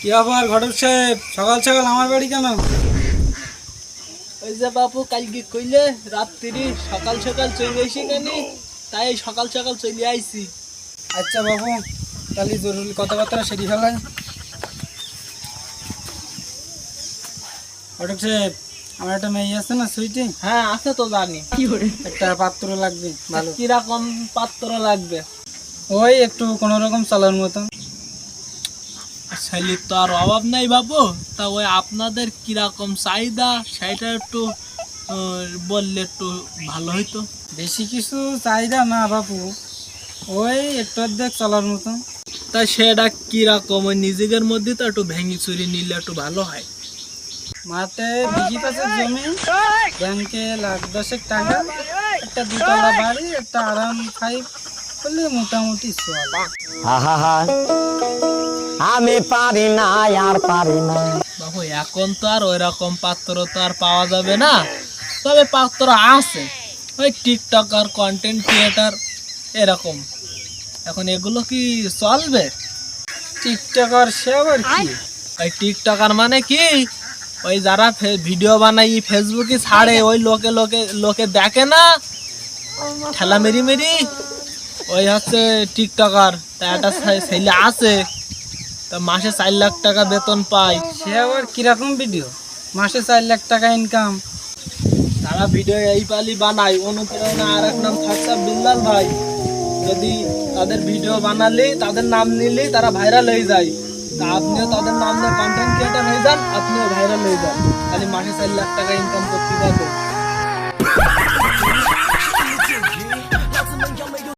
কি আবার ঘটক সাহেব সকাল সকাল আমার বাড়ি কেন? ওই যে বাপু কালকে কইলে রাত্রি সকাল সকাল চলে এসে কেন, তাই সকাল সকাল চলে আইছি। আচ্ছা বাবু, তাহলে জরুরি কথাবার্তা সেরে ফেলায়। ঘটক সাহেব, আমার একটা মেয়ে আছে না সুইটি, হ্যাঁ আছে তো জানি। একটা পাত্র লাগবে ভালো। কিরকম পাত্র লাগবে? ওই একটু কোনো রকম চলার মতন। ছেলের তো আর অভাব নাই বাবু, তা ওই আপনাদের কিরকম চাহিদা সেটা একটু বললে একটু ভালো হইতো। বেশি কিছু চাহিদা না বাবু, ওই একটু অর্ধেক চলার মতন। তাই সেটা কিরকম ওই নিজেদের মধ্যে তো একটু ভেঙে চুরি নিলে একটু ভালো হয়। মাঠে বিঘি পাশের জমি, ব্যাংকে 1,10,000 টাকা, একটা দুতলা বাড়ি, একটা আরাম ফাইভ করলে মোটামুটি চলে। আমি পারি না আর পারি না। বাবু এখন তো আর ওই রকম পাত্র তো আর পাওয়া যাবে না, তবে পাত্র আছে ওই টিকটকার কন্টেন্ট ক্রিয়েটার এরকম। এখন এগুলো কি চলবে? টিকটকার সে আবার কি? ওই টিকটকার মানে কি, ওই যারা ভিডিও বানাই ফেসবুকে ছাড়ে, ওই লোকে লোকে লোকে দেখে না ঠেলা মেরি মেরি, ওই হচ্ছে টিকটকার। তা একটা ছেলে আছে, তা মাসে 4 লাখ টাকা বেতন পায়। সে আবার কিরকম ভিডিও? মাসে 4 লাখ টাকা ইনকাম? তারা ভিডিও এই পালি বানায়, অনুপ্রেরণা আর এক নাম থাকছে বিল্লাল ভাই। যদি তাদের ভিডিও বানালে, তাদের নাম নিলে তারা ভাইরাল হয়ে যায়। তা আপনিও তাদের নাম নিয়ে কন্টেন্ট ক্রিয়েটার হয়ে যান, আপনিও ভাইরাল হয়ে যান, খালি মাসে 4 লাখ টাকা ইনকাম করতে পারবেন।